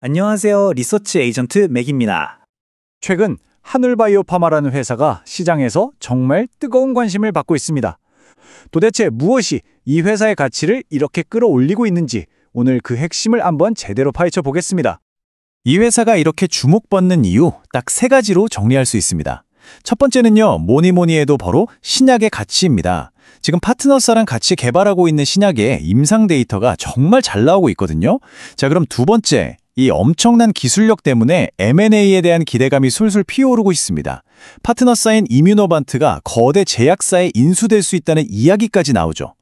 안녕하세요. 리서치 에이전트 맥입니다. 최근 하늘바이오파마라는 회사가 시장에서 정말 뜨거운 관심을 받고 있습니다. 도대체 무엇이 이 회사의 가치를 이렇게 끌어올리고 있는지 오늘 그 핵심을 한번 제대로 파헤쳐 보겠습니다. 이 회사가 이렇게 주목받는 이유 딱 세 가지로 정리할 수 있습니다. 첫 번째는요, 뭐니 해도 바로 신약의 가치입니다. 지금 파트너스랑 같이 개발하고 있는 신약의 임상 데이터가 정말 잘 나오고 있거든요. 자, 그럼 두 번째, 이 엄청난 기술력 때문에 M&A에 대한 기대감이 술술 피어오르고 있습니다. 파트너사인 이뮤노반트가 거대 제약사에 인수될 수 있다는 이야기까지 나오죠.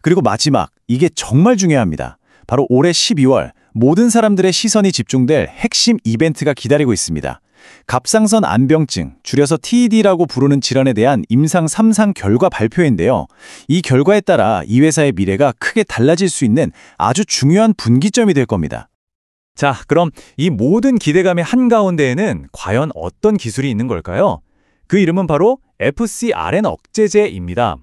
그리고 마지막, 이게 정말 중요합니다. 바로 올해 12월 모든 사람들의 시선이 집중될 핵심 이벤트가 기다리고 있습니다. 갑상선 안병증, 줄여서 TED라고 부르는 질환에 대한 임상 3상 결과 발표인데요. 이 결과에 따라 이 회사의 미래가 크게 달라질 수 있는 아주 중요한 분기점이 될 겁니다. 자, 그럼 이 모든 기대감의 한가운데에는 과연 어떤 기술이 있는 걸까요? 그 이름은 바로 FcRn 억제제입니다.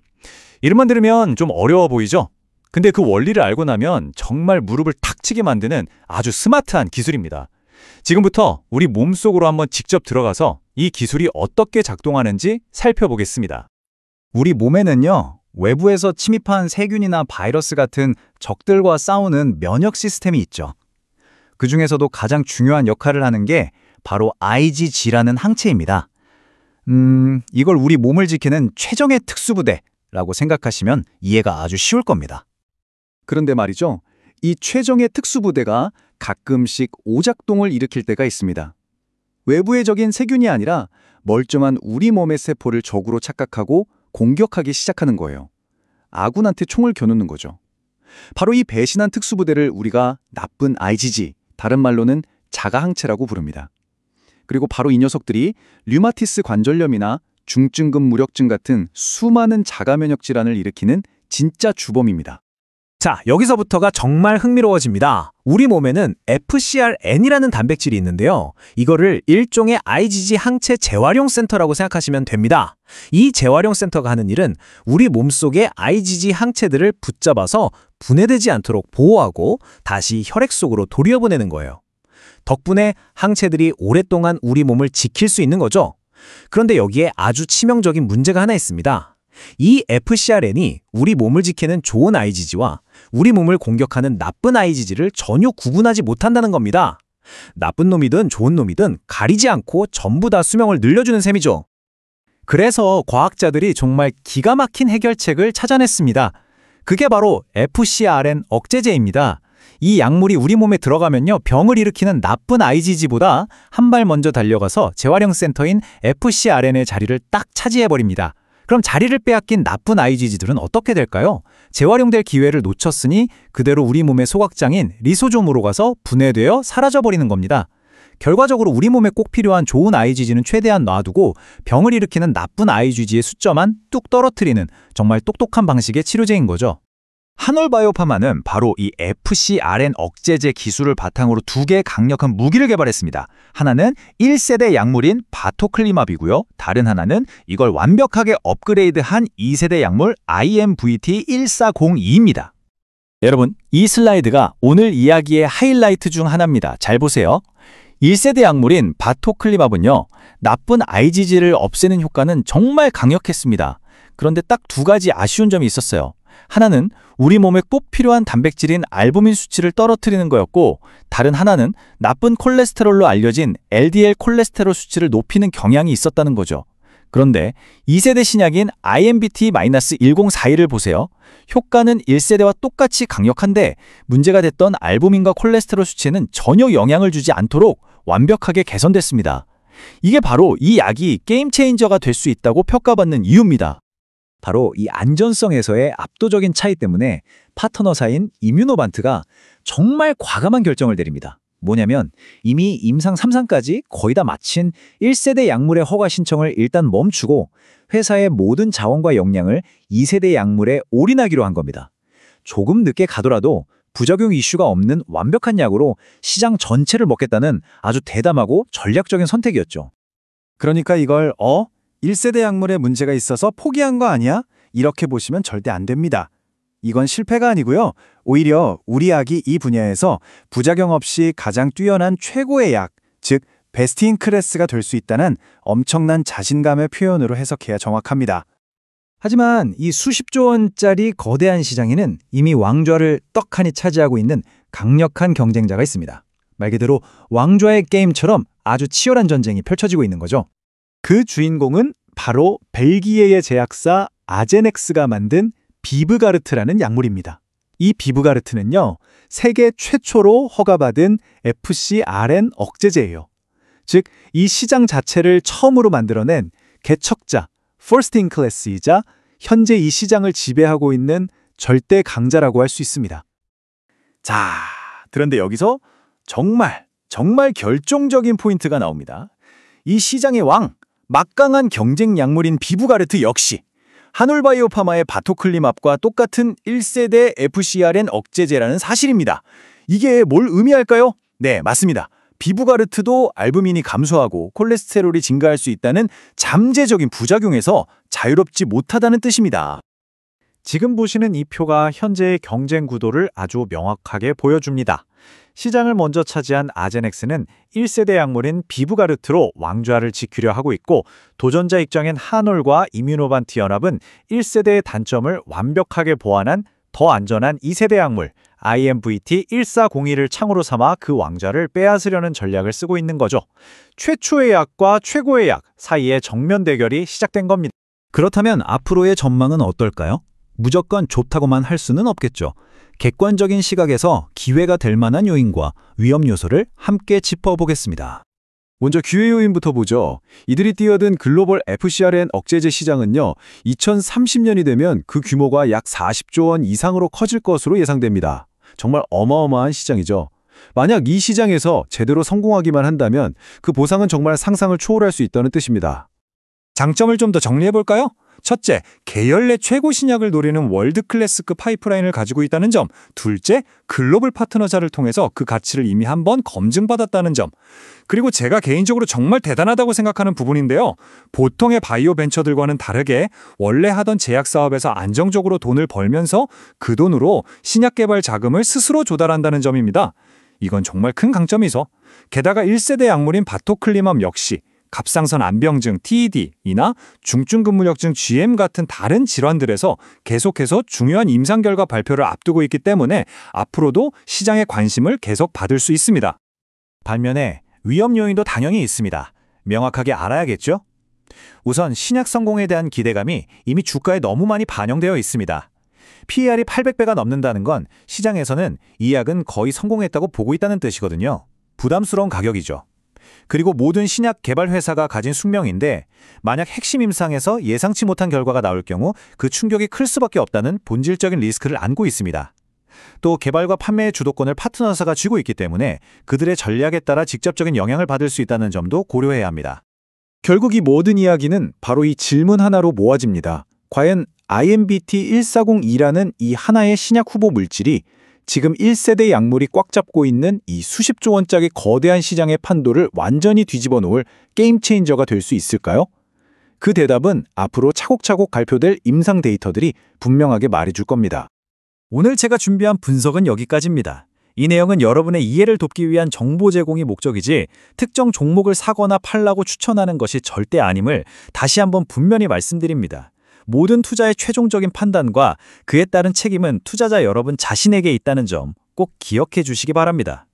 이름만 들으면 좀 어려워 보이죠? 근데 그 원리를 알고 나면 정말 무릎을 탁 치게 만드는 아주 스마트한 기술입니다. 지금부터 우리 몸속으로 한번 직접 들어가서 이 기술이 어떻게 작동하는지 살펴보겠습니다. 우리 몸에는요, 외부에서 침입한 세균이나 바이러스 같은 적들과 싸우는 면역 시스템이 있죠. 그 중에서도 가장 중요한 역할을 하는 게 바로 IgG라는 항체입니다. 이걸 우리 몸을 지키는 최정예 특수부대라고 생각하시면 이해가 아주 쉬울 겁니다. 그런데 말이죠. 이 최정예 특수부대가 가끔씩 오작동을 일으킬 때가 있습니다. 외부의 적인 세균이 아니라 멀쩡한 우리 몸의 세포를 적으로 착각하고 공격하기 시작하는 거예요. 아군한테 총을 겨누는 거죠. 바로 이 배신한 특수부대를 우리가 나쁜 IgG, 다른 말로는 자가항체라고 부릅니다. 그리고 바로 이 녀석들이 류마티스 관절염이나 중증근 무력증 같은 수많은 자가면역 질환을 일으키는 진짜 주범입니다. 자, 여기서부터가 정말 흥미로워집니다. 우리 몸에는 FcRn이라는 단백질이 있는데요. 이거를 일종의 IgG 항체 재활용 센터라고 생각하시면 됩니다. 이 재활용 센터가 하는 일은 우리 몸속의 IgG 항체들을 붙잡아서 분해되지 않도록 보호하고 다시 혈액 속으로 돌려보내는 거예요. 덕분에 항체들이 오랫동안 우리 몸을 지킬 수 있는 거죠. 그런데 여기에 아주 치명적인 문제가 하나 있습니다. 이 FcRn이 우리 몸을 지키는 좋은 IgG와 우리 몸을 공격하는 나쁜 IgG를 전혀 구분하지 못한다는 겁니다. 나쁜 놈이든 좋은 놈이든 가리지 않고 전부 다 수명을 늘려주는 셈이죠. 그래서 과학자들이 정말 기가 막힌 해결책을 찾아냈습니다. 그게 바로 FcRn 억제제입니다. 이 약물이 우리 몸에 들어가면요, 병을 일으키는 나쁜 IgG보다 한 발 먼저 달려가서 재활용 센터인 FcRn의 자리를 딱 차지해버립니다. 그럼 자리를 빼앗긴 나쁜 IgG들은 어떻게 될까요? 재활용될 기회를 놓쳤으니 그대로 우리 몸의 소각장인 리소솜으로 가서 분해되어 사라져버리는 겁니다. 결과적으로 우리 몸에 꼭 필요한 좋은 IgG는 최대한 놔두고 병을 일으키는 나쁜 IgG의 숫자만 뚝 떨어뜨리는 정말 똑똑한 방식의 치료제인 거죠. 하늘바이오파마는 바로 이 FcRn 억제제 기술을 바탕으로 두 개의 강력한 무기를 개발했습니다. 하나는 1세대 약물인 바토클리맙이고요. 다른 하나는 이걸 완벽하게 업그레이드한 2세대 약물 IMVT1402입니다. 여러분, 이 슬라이드가 오늘 이야기의 하이라이트 중 하나입니다. 잘 보세요. 1세대 약물인 바토클리맙은요, 나쁜 IgG를 없애는 효과는 정말 강력했습니다. 그런데 딱 두 가지 아쉬운 점이 있었어요. 하나는 우리 몸에 꼭 필요한 단백질인 알부민 수치를 떨어뜨리는 거였고, 다른 하나는 나쁜 콜레스테롤로 알려진 LDL 콜레스테롤 수치를 높이는 경향이 있었다는 거죠. 그런데 2세대 신약인 IMVT-1041을 보세요. 효과는 1세대와 똑같이 강력한데 문제가 됐던 알부민과 콜레스테롤 수치에는 전혀 영향을 주지 않도록 완벽하게 개선됐습니다. 이게 바로 이 약이 게임 체인저가 될 수 있다고 평가받는 이유입니다. 바로 이 안전성에서의 압도적인 차이 때문에 파트너사인 이뮤노반트가 정말 과감한 결정을 내립니다. 뭐냐면 이미 임상 3상까지 거의 다 마친 1세대 약물의 허가 신청을 일단 멈추고 회사의 모든 자원과 역량을 2세대 약물에 올인하기로 한 겁니다. 조금 늦게 가더라도 부작용 이슈가 없는 완벽한 약으로 시장 전체를 먹겠다는 아주 대담하고 전략적인 선택이었죠. 그러니까 이걸 1세대 약물에 문제가 있어서 포기한 거 아니야? 이렇게 보시면 절대 안 됩니다. 이건 실패가 아니고요. 오히려 우리 약이 이 분야에서 부작용 없이 가장 뛰어난 최고의 약, 즉 베스트 인 클래스가 될 수 있다는 엄청난 자신감의 표현으로 해석해야 정확합니다. 하지만 이 수십조 원짜리 거대한 시장에는 이미 왕좌를 떡하니 차지하고 있는 강력한 경쟁자가 있습니다. 말 그대로 왕좌의 게임처럼 아주 치열한 전쟁이 펼쳐지고 있는 거죠. 그 주인공은 바로 벨기에의 제약사 아제넥스가 만든 비브가르트라는 약물입니다. 이 비브가르트는요, 세계 최초로 허가받은 FcRn 억제제예요. 즉, 이 시장 자체를 처음으로 만들어낸 개척자, First in Class이자 현재 이 시장을 지배하고 있는 절대 강자라고 할 수 있습니다. 자, 그런데 여기서 정말 결정적인 포인트가 나옵니다. 이 시장의 왕, 막강한 경쟁 약물인 비브가르트 역시 하놀바이오파마의 바토클리맙과 똑같은 1세대 FcRn 억제제라는 사실입니다. 이게 뭘 의미할까요? 네, 맞습니다. 비브가르트도 알부민이 감소하고 콜레스테롤이 증가할 수 있다는 잠재적인 부작용에서 자유롭지 못하다는 뜻입니다. 지금 보시는 이 표가 현재의 경쟁 구도를 아주 명확하게 보여줍니다. 시장을 먼저 차지한 아제넥스는 1세대 약물인 비브가르트로 왕좌를 지키려 하고 있고, 도전자 입장인 하놀과 이뮤노반트 연합은 1세대의 단점을 완벽하게 보완한 더 안전한 2세대 약물 IMVT1402를 창으로 삼아 그 왕좌를 빼앗으려는 전략을 쓰고 있는 거죠. 최초의 약과 최고의 약 사이의 정면 대결이 시작된 겁니다. 그렇다면 앞으로의 전망은 어떨까요? 무조건 좋다고만 할 수는 없겠죠. 객관적인 시각에서 기회가 될 만한 요인과 위험 요소를 함께 짚어보겠습니다. 먼저 기회 요인부터 보죠. 이들이 뛰어든 글로벌 FcRn 억제제 시장은요, 2030년이 되면 그 규모가 약 40조 원 이상으로 커질 것으로 예상됩니다. 정말 어마어마한 시장이죠. 만약 이 시장에서 제대로 성공하기만 한다면 그 보상은 정말 상상을 초월할 수 있다는 뜻입니다. 장점을 좀 더 정리해볼까요? 첫째, 계열 내 최고 신약을 노리는 월드 클래스급 파이프라인을 가지고 있다는 점. 둘째, 글로벌 파트너자를 통해서 그 가치를 이미 한번 검증받았다는 점. 그리고 제가 개인적으로 정말 대단하다고 생각하는 부분인데요. 보통의 바이오 벤처들과는 다르게 원래 하던 제약 사업에서 안정적으로 돈을 벌면서 그 돈으로 신약 개발 자금을 스스로 조달한다는 점입니다. 이건 정말 큰 강점이죠. 게다가 1세대 약물인 바토클리맘 역시 갑상선 암병증 TED이나 중증근무력증 GM 같은 다른 질환들에서 계속해서 중요한 임상 결과 발표를 앞두고 있기 때문에 앞으로도 시장의 관심을 계속 받을 수 있습니다. 반면에 위험 요인도 당연히 있습니다. 명확하게 알아야겠죠? 우선 신약 성공에 대한 기대감이 이미 주가에 너무 많이 반영되어 있습니다. PER이 800배가 넘는다는 건 시장에서는 이 약은 거의 성공했다고 보고 있다는 뜻이거든요. 부담스러운 가격이죠. 그리고 모든 신약 개발 회사가 가진 숙명인데, 만약 핵심 임상에서 예상치 못한 결과가 나올 경우 그 충격이 클 수밖에 없다는 본질적인 리스크를 안고 있습니다. 또 개발과 판매의 주도권을 파트너사가 쥐고 있기 때문에 그들의 전략에 따라 직접적인 영향을 받을 수 있다는 점도 고려해야 합니다. 결국 이 모든 이야기는 바로 이 질문 하나로 모아집니다. 과연 IMBT1402라는 이 하나의 신약 후보 물질이 지금 1세대 약물이 꽉 잡고 있는 이 수십조 원짜리 거대한 시장의 판도를 완전히 뒤집어 놓을 게임 체인저가 될 수 있을까요? 그 대답은 앞으로 차곡차곡 발표될 임상 데이터들이 분명하게 말해줄 겁니다. 오늘 제가 준비한 분석은 여기까지입니다. 이 내용은 여러분의 이해를 돕기 위한 정보 제공이 목적이지 특정 종목을 사거나 팔라고 추천하는 것이 절대 아님을 다시 한번 분명히 말씀드립니다. 모든 투자의 최종적인 판단과 그에 따른 책임은 투자자 여러분 자신에게 있다는 점 꼭 기억해 주시기 바랍니다.